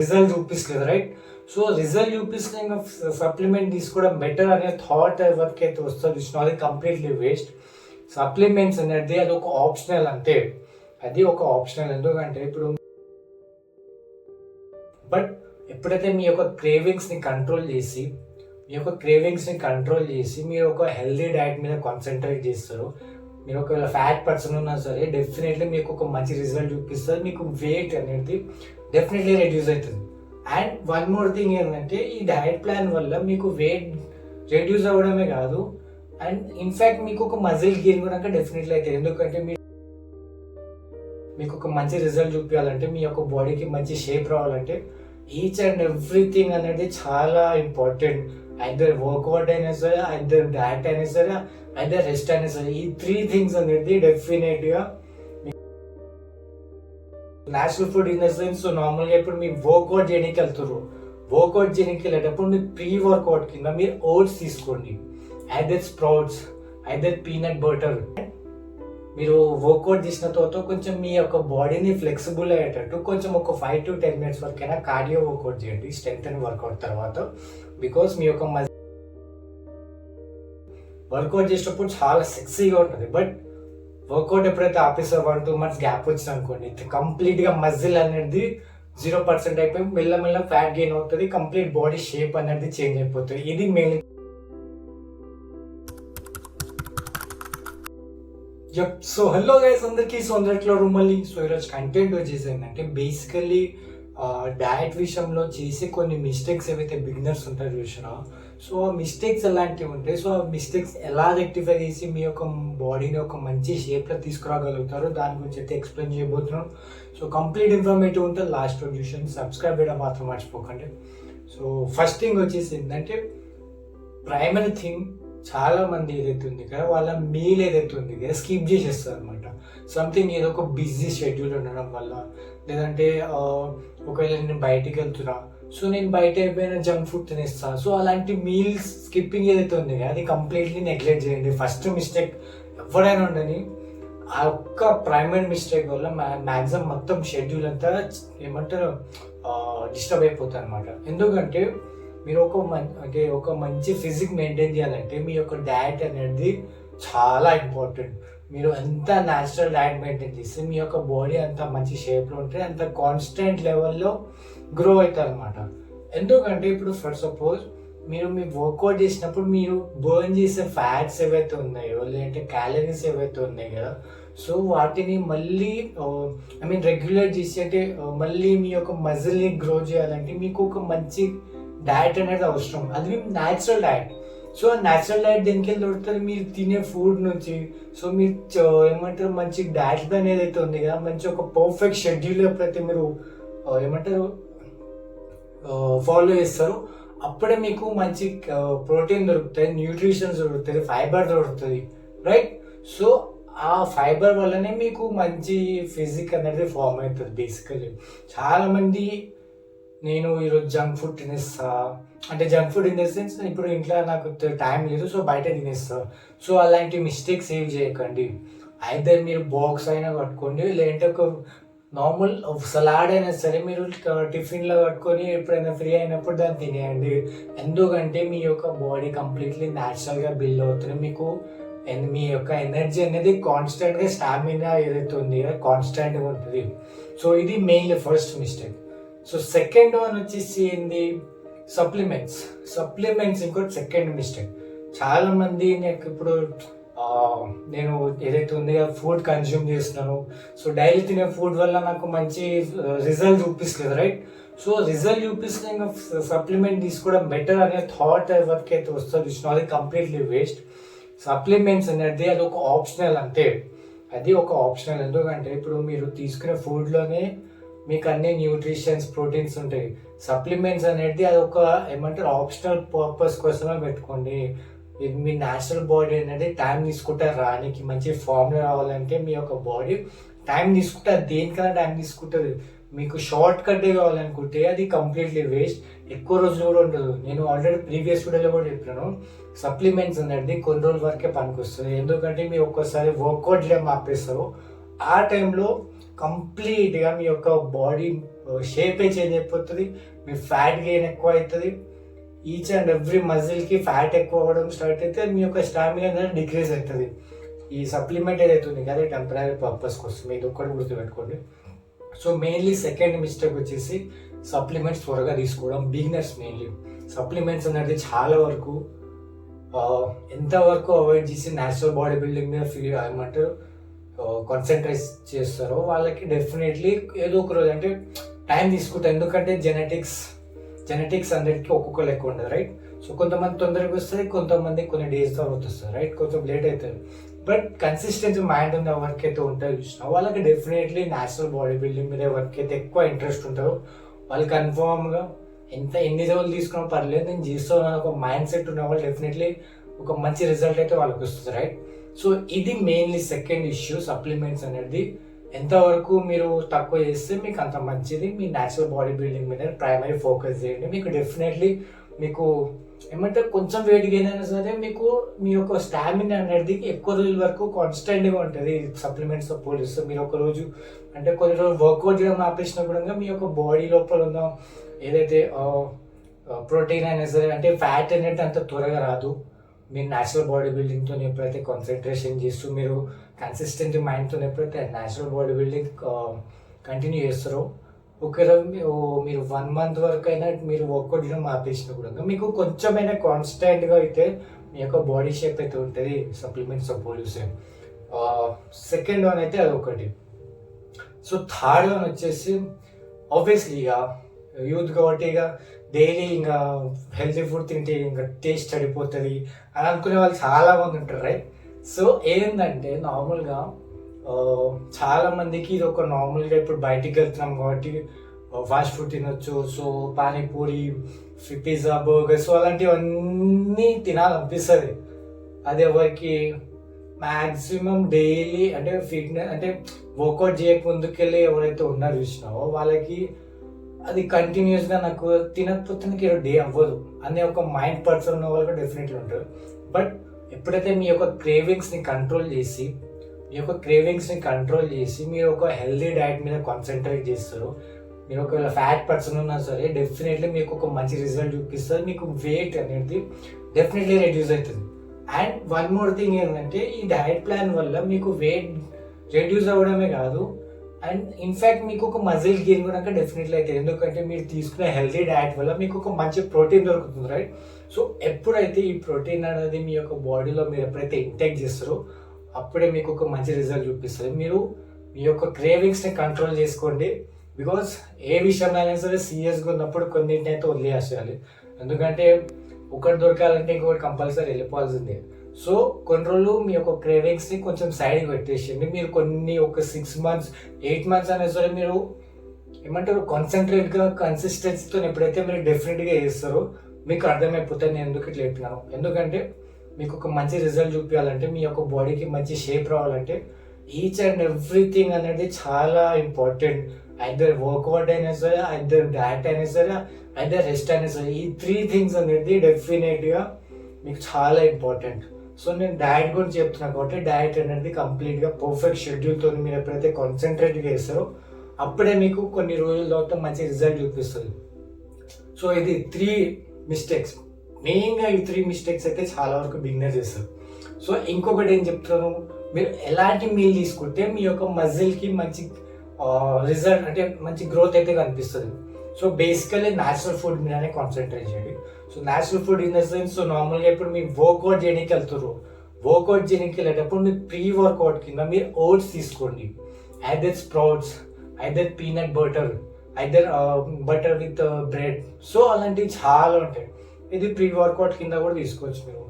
Result చూపిస్తుంది, right? So result చూపిస్తున్న supplement తీసుకోవడం బెటర్ అనే థాట్ ఎవరికైతే వస్తుంది చూసినా అది కంప్లీట్లీ వేస్ట్. సప్లిమెంట్స్ అనేది అది ఒక ఆప్షనల్, అంతే. అది ఒక ఆప్షనల్. ఎందుకంటే ఇప్పుడు బట్ ఎప్పుడైతే మీ యొక్క క్రేవింగ్స్ని కంట్రోల్ చేసి మీరు ఒక హెల్దీ డైట్ మీద కాన్సన్ట్రేట్ చేస్తారు, మీరు ఒకవేళ ఫ్యాట్ పర్సన్ ఉన్నా సరే డెఫినెట్లీ మీకు ఒక మంచి రిజల్ట్ చూపిస్తుంది. మీకు వెయిట్ అనేది డెఫినెట్లీ రెడ్యూస్ అవుతుంది. అండ్ వన్ మోర్ థింగ్ ఏంటంటే ఈ డైట్ ప్లాన్ వల్ల మీకు వెయిట్ రెడ్యూస్ అవ్వడమే కాదు, అండ్ ఇన్ఫ్యాక్ట్ మీకు ఒక మజిల్ గెయిన్ కూడా డెఫినెట్లీ అవుతుంది. ఎందుకంటే మీకు ఒక మంచి రిజల్ట్ చూపించాలంటే, మీ యొక్క బాడీకి మంచి షేప్ రావాలంటే ఈచ్ అండ్ ఎవ్రీథింగ్ అనేది చాలా ఇంపార్టెంట్. ఐదర్ వర్కౌట్ అయినా సరే, ఐదర్ డైట్ అయినా సరే, ఐదర్ రెస్ట్ అయినా సరే, ఈ 3 థింగ్స్ అనేది డెఫినెట్గా natural food in the sense. నార్మల్గా ఇప్పుడు మీరు వర్కౌట్ చేయడానికి వెళ్ళేటప్పుడు మీరు ప్రీ వర్కౌట్ కింద మీరు ఓట్స్ తీసుకోండి, either sprouts, either peanut butter. మీరు వర్కౌట్ చేసిన తర్వాత కొంచెం మీ యొక్క బాడీని ఫ్లెక్సిబుల్ అయ్యేటట్టు కొంచెం ఒక 5 to 10 minutes వరకైనా కార్డియో వర్కౌట్ చేయండి స్ట్రెంగ్త్ అండ్ వర్కౌట్ తర్వాత. బికాస్ మీ యొక్క వర్కౌట్ చేసేటప్పుడు చాలా సెక్సీగా ఉంటుంది. బట్ వర్కౌట్ ఎప్పుడైతే ఆపేసారో 1-2 months గ్యాప్ వచ్చింది అనుకోండి, కంప్లీట్గా మజిల్ అనేది 0% అయిపోయి మెల్లమెల్ల ఫ్యాట్ గెయిన్ అవుతుంది, కంప్లీట్ బాడీ షేప్ అనేది చేంజ్ అయిపోతుంది. ఇది మెయిన్. సో హలో గైస్ అందరికీ, సో అందరిలో రుమ్మల్ని. సో ఈరోజు కంటెంట్ వచ్చేసి ఏంటంటే బేసికల్లీ డయట్ విషయంలో చేసే కొన్ని మిస్టేక్స్ ఏవైతే బిగినర్స్ ఉంటారో చూసినా, సో ఆ మిస్టేక్స్ ఎలాంటివి ఉంటాయి, సో ఆ మిస్టేక్స్ ఎలా రెక్టిఫై చేసి మీ యొక్క బాడీని ఒక మంచి షేప్లో తీసుకురాగలుగుతారో దాని గురించి అయితే ఎక్స్ప్లెయిన్ చేయబోతున్నాం. సో కంప్లీట్ ఇన్ఫర్మేటివ్ ఉంటుంది, లాస్ట్ చూసి సబ్స్క్రైబ్ చేయడం మాత్రం మర్చిపోకండి. సో ఫస్ట్ థింగ్ వచ్చేసి ఏంటంటే ప్రైమరీ థింగ్, చాలా మంది ఏదైతే ఉంది కదా వాళ్ళ మీల్ ఏదైతే ఉంది కదా స్కిప్ చేసేస్తారు అనమాట. సంథింగ్ ఏదో ఒక బిజీ షెడ్యూల్ ఉండడం వల్ల, లేదంటే ఒకవేళ నేను బయటికి వెళ్తున్నా, సో నేను బయట అయిపోయిన జంక్ ఫుడ్ తినేస్తా. సో అలాంటి మీల్స్ స్కిప్పింగ్ ఏదైతే ఉంది కదా అది కంప్లీట్లీ నెగ్లెక్ట్ చేయండి. ఫస్ట్ మిస్టేక్ ఎవరైనా ఉండని, ఆ ఒక్క ప్రైమరీ మిస్టేక్ వల్ల మ్యాక్సిమం మొత్తం షెడ్యూల్ అంతా ఏమంటారు డిస్టర్బ్ అయిపోతుంది అనమాట. ఎందుకంటే మీరు ఒక మంచి ఫిజిక్ మెయింటైన్ చేయాలంటే మీ యొక్క డయట్ అనేది చాలా ఇంపార్టెంట్. మీరు ఎంత న్యాచురల్ డయట్ మెయింటైన్ చేస్తే మీ యొక్క బాడీ అంత మంచి షేప్లో ఉంటే అంత కాన్స్టెంట్ లెవెల్లో గ్రో అవుతుంది అనమాట. ఎందుకంటే ఇప్పుడు ఫర్ సపోజ్ మీరు వర్కౌట్ చేసినప్పుడు మీరు బర్న్ చేసే ఫ్యాట్స్ ఏవైతే ఉన్నాయో, లేదంటే క్యాలరీస్ ఏవైతే ఉన్నాయి కదా, సో వాటిని మళ్ళీ రెగ్యులేట్ చేసి, అంటే మళ్ళీ మీ యొక్క మజిల్ని గ్రో చేయాలంటే మీకు ఒక మంచి డయట్ అనేది అవసరం. అది న్యాచురల్ డయట్. సో ఆ న్యాచురల్ డయట్ దేనికి వెళ్ళి దొరుకుతుంది, మీరు తినే ఫుడ్ నుంచి. సో మీరు ఏమంటారు మంచి డయట్ ప్లాన్ ఏదైతే ఉంది కదా, మంచి ఒక పర్ఫెక్ట్ షెడ్యూల్ ఎప్పుడైతే మీరు ఫాలో చేస్తారో అప్పుడే మీకు మంచి ప్రోటీన్ దొరుకుతుంది, న్యూట్రిషన్స్ దొరుకుతుంది, ఫైబర్ దొరుకుతుంది, రైట్? సో ఆ ఫైబర్ వల్లనే మీకు మంచి ఫిజిక్ అనేది ఫామ్ అవుతుంది. బేసికలీ చాలామంది నేను ఈరోజు జంక్ ఫుడ్ తినేస్తా, అంటే junk food in the sense ఇప్పుడు ఇంట్లో నాకు టైం లేదు సో బయట తినేస్తా. సో అలాంటి మిస్టేక్స్ ఏవి చేయకండి. అయితే మీరు బాక్స్ అయినా కట్టుకోండి, లేదంటే ఒక నార్మల్ సలాడ్ అయినా సరే మీరు టిఫిన్లో కట్టుకొని ఎప్పుడైనా ఫ్రీ అయినప్పుడు దాన్ని తినేయండి. ఎందుకంటే మీ యొక్క బాడీ కంప్లీట్లీ న్యాచురల్గా బిల్డ్ అవుతుంది. మీకు మీ యొక్క ఎనర్జీ అనేది కాన్స్టెంట్గా, స్టామినా ఏదైతే ఉంది కాన్స్టెంట్గా ఉంటుంది. సో ఇది mainly first mistake. So second one వచ్చేసి ఏంది, సప్లిమెంట్స్ ఇంకోటి సెకండ్ మిస్టేక్. చాలా మంది నాకు ఇప్పుడు నేను ఏదైతే ఉంది ఫుడ్ కన్జ్యూమ్ చేస్తున్నాను, సో డైలీ తినే ఫుడ్ వల్ల నాకు మంచి రిజల్ట్ చూపిస్తుంది, రైట్? సో రిజల్ట్ చూపిస్తున్న సప్లిమెంట్ తీసుకోవడం బెటర్ అనే థాట్ ఎవరికైతే వస్తుందో చూసినా అది కంప్లీట్లీ వేస్ట్. సప్లిమెంట్స్ అనేది అది ఒక ఆప్షనల్, అంతే. అది ఒక ఆప్షనల్. ఎందుకంటే ఇప్పుడు మీరు తీసుకునే ఫుడ్లోనే మీకు అన్ని న్యూట్రిషన్స్, ప్రోటీన్స్ ఉంటాయి. సప్లిమెంట్స్ అనేది అది ఒక ఆప్షనల్ పర్పస్ కోసమే పెట్టుకోండి. ఇది మీ న్యాచురల్ బాడీ అనేది టైం తీసుకుంటే రానికి, మంచి ఫామ్లో రావాలంటే మీ యొక్క బాడీ టైం తీసుకుంటే, అది దేనికైనా టైం తీసుకుంటుంది. మీకు షార్ట్ కట్ కావాలనుకుంటే అది కంప్లీట్లీ వేస్ట్, ఎక్కువ రోజులు కూడా ఉండదు. నేను ఆల్రెడీ ప్రీవియస్ వీడియోలో కూడా చెప్పాను, సప్లిమెంట్స్ అనేది కొన్ని రోజుల వరకే పనికొస్తుంది. ఎందుకంటే మీరు ఒక్కసారి వర్కౌట్ చేయడం ఆపేస్తారు, ఆ టైంలో కంప్లీట్గా మీ యొక్క బాడీ షేపే చేంజ్ అయిపోతుంది, మీ ఫ్యాట్ గెయిన్ ఎక్కువ అవుతుంది. ఈచ్ అండ్ ఎవ్రీ మజిల్కి ఫ్యాట్ ఎక్కువ అవ్వడం స్టార్ట్ అయితే మీ యొక్క స్టామినా అనేది డిక్రీజ్ అవుతుంది. ఈ సప్లిమెంట్ ఏదైతే ఉంది కదా టెంపరీ పర్పస్కి వస్తుంది, ఇది ఒక్కటి గుర్తుపెట్టుకోండి. సో మెయిన్లీ సెకండ్ మిస్టేక్ వచ్చేసి సప్లిమెంట్స్ త్వరగా తీసుకోవడం. బిగినర్స్ మెయిన్లీ సప్లిమెంట్స్ అనేది చాలా వరకు ఎంతవరకు అవాయిడ్ చేసి న్యాచురల్ బాడీ బిల్డింగ్ మీద ఏమంటారు కాన్సన్ట్రేట్ చేస్తారో వాళ్ళకి డెఫినెట్లీ ఏదో ఒక రోజు అంటే టైం తీసుకుంటారు. ఎందుకంటే జెనెటిక్స్ అందరికి ఒక్కొక్క లెక్క ఉండదు, రైట్? సో కొంతమంది తొందరగా వస్తుంది, కొంతమంది కొన్ని డేస్ తర్వాత వస్తుంది, రైట్? కొంచెం లేట్ అవుతుంది. బట్ కన్సిస్టెన్సీ మైండ్ ఉన్న వర్క్ అయితే ఉంటుంది చూసిన వాళ్ళకి డెఫినెట్లీ న్యాచురల్ బాడీ బిల్డింగ్ మీద వర్క్ అయితే ఎక్కువ ఇంట్రెస్ట్ ఉంటారో వాళ్ళు కన్ఫర్మ్గా ఎన్ని రోజులు తీసుకున్నా పర్లేదు నేను చేస్తాను ఒక మైండ్ సెట్ ఉన్న వాళ్ళు డెఫినెట్లీ ఒక మంచి రిజల్ట్ అయితే వాళ్ళకి వస్తుంది, రైట్? సో ఇది మెయిన్లీ సెకండ్ ఇష్యూ. సప్లిమెంట్స్ అనేది ఎంతవరకు మీరు తక్కువ చేస్తే మీకు అంత మంచిది. మీ న్యాచురల్ బాడీ బిల్డింగ్ మీద ప్రైమరీ ఫోకస్ చేయండి. మీకు డెఫినెట్లీ మీకు ఏమంటే కొంచెం వెయిట్ గెయిన్ అయినా సరే మీకు మీ యొక్క స్టామినా అనేది ఎక్కువ రోజుల వరకు కాన్స్టెంట్గా ఉంటుంది. సప్లిమెంట్స్తో పోలిస్తే మీరు ఒక రోజు అంటే కొన్ని రోజులు వర్కౌట్ చేయడం ఆపేసినా కూడా మీ యొక్క బాడీ లోపల ఉన్న ఏదైతే ప్రోటీన్ అయినా సరే అంటే ఫ్యాట్ అనేది అంత త్వరగా రాదు. మీరు న్యాచురల్ బాడీ బిల్డింగ్తో ఎప్పుడైతే కాన్సన్ట్రేషన్ చేస్తూ మీరు కన్సిస్టెంట్ మైండ్తో ఎప్పుడైతే న్యాచురల్ బాడీ బిల్డింగ్ కంటిన్యూ చేస్తారో ఒకవేళ మీరు 1 month వరకు అయినా మీరు వర్కౌట్ చేయడం ఆపేసినా కూడా మీకు కొంచెమైనా కాన్స్టెంట్గా అయితే మీ యొక్క బాడీ షేప్ అయితే ఉంటుంది సప్లిమెంట్స్తో పోలిస్తే. సెకండ్ వన్ అయితే అదొకటి. సో థర్డ్ వన్ వచ్చేసి ఆబ్వియస్లీ ఇక యూత్ కాబట్టి ఇక డైలీ ఇంకా హెల్తీ ఫుడ్ తింటే ఇంకా టేస్ట్ చడిపోతుంది అని అనుకునే వాళ్ళు చాలామంది ఉంటారు, రైట్? సో ఏంటంటే నార్మల్గా చాలా మందికి ఇది ఒక నార్మల్గా ఇప్పుడు బయటికి వెళ్తున్నాం కాబట్టి ఫాస్ట్ ఫుడ్ తినొచ్చు. సో పానీపూరి, పిజ్జా, బర్గర్స్ అలాంటివన్నీ తినాలనిపిస్తుంది. అది ఎవరికి మ్యాక్సిమం డైలీ అంటే ఫిట్నెస్ అంటే వర్కౌట్ చేయక ముందుకెళ్ళి ఎవరైతే ఉన్నారో చూసినావో వాళ్ళకి అది కంటిన్యూస్గా నాకు తినకపోతే డే అవ్వదు అనే ఒక మైండ్ పర్సన్ ఉన్న వాళ్ళు డెఫినెట్లీ ఉంటారు. బట్ ఎప్పుడైతే మీ యొక్క క్రేవింగ్స్ని కంట్రోల్ చేసి మీరు ఒక హెల్దీ డైట్ మీద కాన్సన్ట్రేట్ చేస్తారు, మీరు ఒకవేళ ఫ్యాట్ పర్సన్ ఉన్నా సరే డెఫినెట్లీ మీకు ఒక మంచి రిజల్ట్ చూపిస్తారు. మీకు వెయిట్ అనేది డెఫినెట్లీ రెడ్యూస్ అవుతుంది. అండ్ వన్ మోర్ థింగ్ ఏంటంటే ఈ డైట్ ప్లాన్ వల్ల మీకు వెయిట్ రెడ్యూస్ అవ్వడమే కాదు అండ్ ఇన్ఫ్యాక్ట్ మీకు ఒక మజిల్ గెయిన్ కూడా డెఫినెట్లీ అవుతుంది. ఎందుకంటే మీరు తీసుకునే హెల్తీ డైట్ వల్ల మీకు ఒక మంచి ప్రోటీన్ దొరుకుతుంది, రైట్? సో ఎప్పుడైతే ఈ ప్రోటీన్ అనేది మీ యొక్క బాడీలో మీరు ఎప్పుడైతే ఇంటేక్ చేస్తారో అప్పుడే మీకు ఒక మంచి రిజల్ట్ చూపిస్తుంది. మీరు మీ యొక్క క్రేవింగ్స్ని కంట్రోల్ చేసుకోండి. బికాస్ ఏ విషయం అయినా సరే సీరియస్గా ఉన్నప్పుడు కొన్నింటిని అయితే వదిలేసేయాలి. ఎందుకంటే ఒకటి దొరకాలంటే ఇంకొకటి కంపల్సరీ వెళ్ళిపోవాల్సిందే. సో కొన్ని రోజులు మీ యొక్క క్రేవింగ్స్ని కొంచెం సైడ్కి పెట్టేసేయండి. మీరు కొన్ని ఒక 6 months 8 months అయినా సరే మీరు ఏమంటారు కాన్సన్ట్రేట్గా కన్సిస్టెన్సీతో ఎప్పుడైతే మీరు డెఫినెట్గా చేస్తారో మీకు అర్థమైపోతుంది నేను ఎందుకు ఇట్లా చెప్పినాను. ఎందుకంటే మీకు ఒక మంచి రిజల్ట్ చూపించాలంటే మీ యొక్క బాడీకి మంచి షేప్ రావాలంటే ఈచ్ అండ్ ఎవ్రీథింగ్ అనేది చాలా ఇంపార్టెంట్. ఐదర్ వర్కౌట్ అయినా సరే, ఐదర్ డైట్ అయినా సరే, ఐదర్ రెస్ట్ అయినా సరే, ఈ 3 things అనేది డెఫినెట్గా మీకు చాలా ఇంపార్టెంట్. సో నేను డైట్ గురించి చెప్తున్నాను కాబట్టి డైట్ అనేది కంప్లీట్గా పర్ఫెక్ట్ షెడ్యూల్తో మీరు ఎప్పుడైతే కాన్సన్ట్రేట్గా చేస్తారో అప్పుడే మీకు కొన్ని రోజుల తర్వాత మంచి రిజల్ట్ చూపిస్తుంది. సో ఇది 3 mistakes మెయిన్గా. ఈ 3 mistakes అయితే చాలా వరకు బిగినర్ చేస్తారు. సో ఇంకొకటి ఏం చెప్తాను, మీరు ఎలాంటి మీల్ తీసుకుంటే మీ యొక్క మజిల్కి మంచి రిజల్ట్ అంటే మంచి గ్రోత్ అయితే కనిపిస్తుంది. సో బేసికలీ న్యాచురల్ ఫుడ్ మీదనే కాన్సన్ట్రేట్ చేయండి. So natural food in the sense so నార్మల్గా ఇప్పుడు మీరు వర్కౌట్ చేయడానికి వెళ్తారు, వర్కౌట్ చేయడానికి వెళ్ళేటప్పుడు మీరు ప్రీ వర్కౌట్ కింద మీరు ఓట్స్ తీసుకోండి, either sprouts, either peanut butter, either butter with bread. So అలాంటివి చాలా ఉంటాయి. ఇది ప్రీ వర్కౌట్ కింద కూడా తీసుకోవచ్చు మీరు.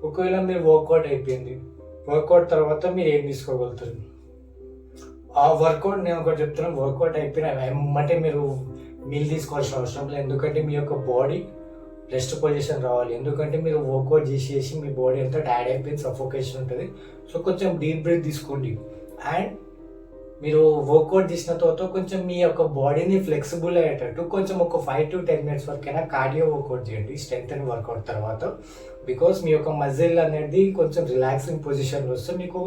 ఒకవేళ మీరు వర్కౌట్ అయిపోయింది, వర్కౌట్ తర్వాత మీరు ఏం తీసుకోగలుగుతారు? ఆ వర్కౌట్ నేను ఒకటి చెప్తున్నాను, వర్కౌట్ అయిపోయిన ఏమంటే మీరు మీల్ తీసుకోవాల్సిన అవసరం లేదు. ఎందుకంటే మీ యొక్క బాడీ రెస్ట్ పొజిషన్ రావాలి. ఎందుకంటే మీరు వర్కౌట్ చేసేసి మీ బాడీ అంతా టైర్డ్ అయిపోయింది, సఫోకేషన్ ఉంటుంది. సో కొంచెం డీప్ బ్రీత్ తీసుకోండి. అండ్ మీరు వర్కౌట్ చేసిన తర్వాత కొంచెం మీ యొక్క బాడీని ఫ్లెక్సిబుల్ అయ్యేటట్టు కొంచెం ఒక 5 to 10 minutes వరకైనా కార్డియో వర్కౌట్ చేయండి స్ట్రెంత్ అండ్ వర్కౌట్ తర్వాత. బికాస్ మీ యొక్క మజిల్ అనేది కొంచెం రిలాక్సింగ్ పొజిషన్లో వస్తే మీకు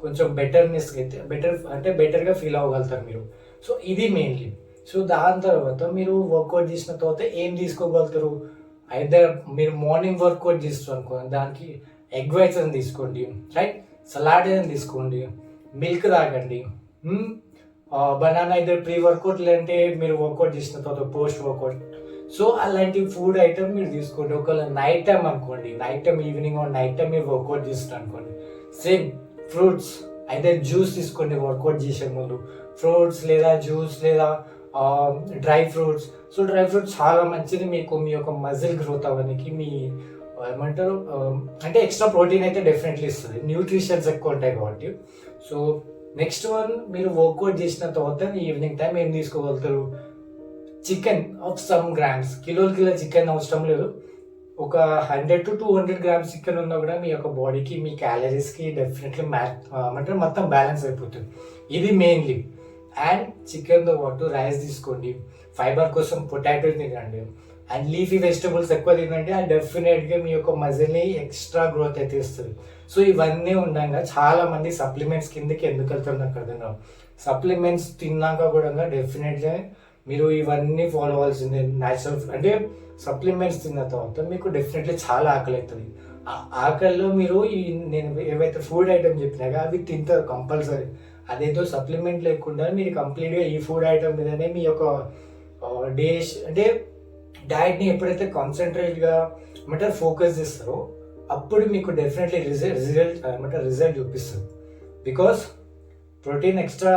కొంచెం బెటర్నెస్ అయితే బెటర్గా ఫీల్ అవ్వగలుగుతారు మీరు. సో ఇది మెయిన్లీ. సో దాని తర్వాత మీరు వర్కౌట్ చేసిన తర్వాత ఏం తీసుకోగలుగుతారు? అయితే మీరు మార్నింగ్ వర్కౌట్ చేస్తారు అనుకోండి, దానికి ఎగ్ వైట్స్ అని తీసుకోండి, రైట్? సలాడ్ అని తీసుకోండి, మిల్క్ తాగండి, బనానా అయితే ప్రీ వర్కౌట్, లేదంటే మీరు వర్కౌట్ చేసిన తర్వాత పోస్ట్ వర్కౌట్. సో అలాంటి ఫుడ్ ఐటమ్ మీరు తీసుకోండి. ఒకవేళ నైట్ టైం అనుకోండి, night time evening night time మీరు వర్కౌట్ చేస్తారు అనుకోండి, సేమ్ ఫ్రూట్స్ అయితే జ్యూస్ తీసుకోండి వర్కౌట్ చేసే ముందు. ఫ్రూట్స్ లేదా జ్యూస్ లేదా dry fruits. So dry fruits చాలా మంచిది మీకు, మీ యొక్క మజిల్ గ్రోత్ అవ్వడానికి, మీ ఏమంటారు అంటే ఎక్స్ట్రా ప్రోటీన్ అయితే డెఫినెట్లీ ఇస్తుంది, న్యూట్రిషన్స్ ఎక్కువ ఉంటాయి కాబట్టి. సో నెక్స్ట్ వన్, మీరు వర్కౌట్ చేసిన తర్వాత ఈవినింగ్ టైం ఏం తీసుకోగలుగుతారు? Chicken of some grams. Kilo chicken అవసరం లేదు, ఒక 100 to 200 గ్రామ్స్ చికెన్ ఉన్నా కూడా మీ యొక్క బాడీకి, మీ క్యాలరీస్కి డెఫినెట్లీ అంటే మొత్తం బ్యాలెన్స్ అయిపోతుంది. ఇది మెయిన్లీ. అండ్ చికెన్తో పాటు రైస్ తీసుకోండి, ఫైబర్ కోసం పొటాటో తినండి, అండ్ లీఫీ వెజిటబుల్స్ ఎక్కువ తినండి. అండ్ డెఫినెట్గా మీ యొక్క మజిల్ని ఎక్స్ట్రా గ్రోత్ అయితే ఇస్తుంది. సో ఇవన్నీ ఉండగా చాలా మంది సప్లిమెంట్స్ కిందకి ఎందుకు వెళ్తారు నాకు అర్థం కాదు. సప్లిమెంట్స్ తిన్నాక కూడా డెఫినెట్గా మీరు ఇవన్నీ ఫాలో అవ్వాల్సిందే. న్యాచురల్ అంటే సప్లిమెంట్స్ తిన్న తర్వాత మీకు డెఫినెట్లీ చాలా ఆకలి అవుతుంది. ఆ ఆకలిలో మీరు నేను ఏవైతే ఫుడ్ ఐటమ్ చెప్పినాగా అవి తింటారు కంపల్సరీ. అదేదో సప్లిమెంట్ లేకుండా మీరు కంప్లీట్గా ఈ ఫుడ్ ఐటమ్ మీదనే మీ యొక్క డేస్ అంటే డైట్ని ఎప్పుడైతే కాన్సన్ట్రేట్గా ఏమంటారు ఫోకస్ చేస్తారో అప్పుడు మీకు డెఫినెట్లీ రిజల్ట్ ఏమంటారు రిజల్ట్ చూపిస్తుంది. బికాస్ ప్రోటీన్ ఎక్స్ట్రా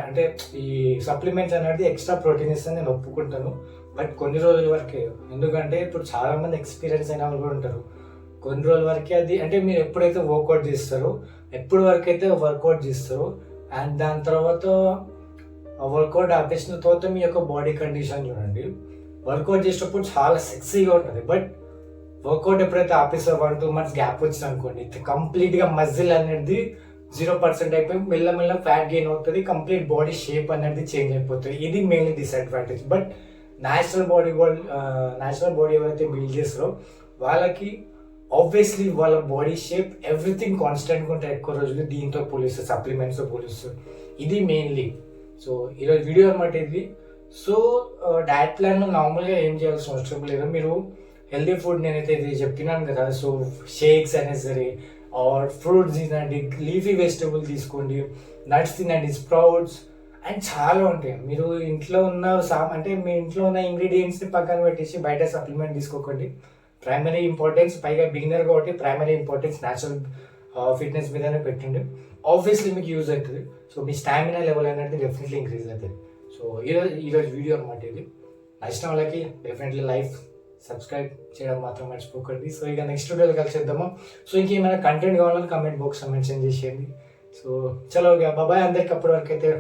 అంటే ఈ సప్లిమెంట్స్ అనేది ఎక్స్ట్రా ప్రోటీన్ ఇస్తుంది, నేను ఒప్పుకుంటాను. బట్ కొన్ని రోజుల వరకే, ఎందుకంటే ఇప్పుడు చాలామంది ఎక్స్పీరియన్స్ అయిన వాళ్ళు కూడా ఉంటారు. కొన్ని రోజుల వరకే అది, అంటే మీరు ఎప్పుడైతే వర్కౌట్ చేస్తారో ఎప్పుడు వరకు అయితే వర్కౌట్ చేస్తారో అండ్ దాని తర్వాత వర్కౌట్ ఆపేసిన తర్వాత మీ యొక్క బాడీ కండిషన్ చూడండి. వర్కౌట్ చేసేటప్పుడు చాలా సెక్సీగా ఉంటుంది, బట్ వర్కౌట్ ఎప్పుడైతే ఆపేస్తారో 1-2 months గ్యాప్ వచ్చింది అనుకోండి, కంప్లీట్గా మజిల్ అనేది 0% అయిపోయి మెల్లమెల్ల ఫ్యాట్ గెయిన్ అవుతుంది, కంప్లీట్ బాడీ షేప్ అనేది చేంజ్ అయిపోతుంది. ఇది mainly disadvantage. But natural body ఎవరైతే బిల్డ్ చేస్తారో వాళ్ళకి ఆబ్వియస్లీ వాళ్ళ బాడీ షేప్ ఎవ్రీథింగ్ కాన్స్టెంట్గా ఉంటాయి ఎక్కువ రోజులు, దీంతో పోలిస్తారు, సప్లిమెంట్స్తో పోలిస్తారు. ఇది మెయిన్లీ. సో ఈరోజు వీడియో అనమాట ఇది. సో డయట్ ప్లాన్లో నార్మల్గా ఏం చేయాల్సిన అవసరం లేదు. మీరు హెల్దీ ఫుడ్ నేనైతే ఇది చెప్పినాను కదా, సో షేక్స్ అనేది సరే, ఆర్ ఫ్రూట్స్ తినండి, లీఫీ వెజిటబుల్ తీసుకోండి, నట్స్ తినండి, స్ప్రౌట్స్ అండ్ చాలా ఉంటాయి. మీరు ఇంట్లో ఉన్న అంటే మీ ఇంట్లో ఉన్న ఇంగ్రీడియంట్స్ని పక్కన పెట్టేసి బయట సప్లిమెంట్ తీసుకోకండి. ప్రైమరీ ఇంపార్టెన్స్, పైగా బిగినర్ కాబట్టి ప్రైమరీ ఇంపార్టెన్స్ న్యాచురల్ ఫిట్నెస్ మీదనే పెట్టండి. ఆబ్వియస్లీ మీకు యూజ్ అవుతుంది. సో మీ స్టామినా లెవెల్ అనేది డెఫినెట్లీ ఇంక్రీజ్ అవుతుంది. సో ఈరోజు వీడియో అనమాట ఇది. నచ్చిన వాళ్ళకి డెఫినెట్లీ లైక్ సబ్స్క్రైబ్ చేయడం మాత్రం మర్చిపోకండి. సో ఇక నెక్స్ట్ వీడియోలో కలిసేద్దాము. సో ఇంకేమైనా కంటెంట్ కావాలని కమెంట్ బాక్స్లో మెన్షన్ చేసేయండి. సో చలో బాబాయ్ అందరికి అప్పటి వరకు అయితే.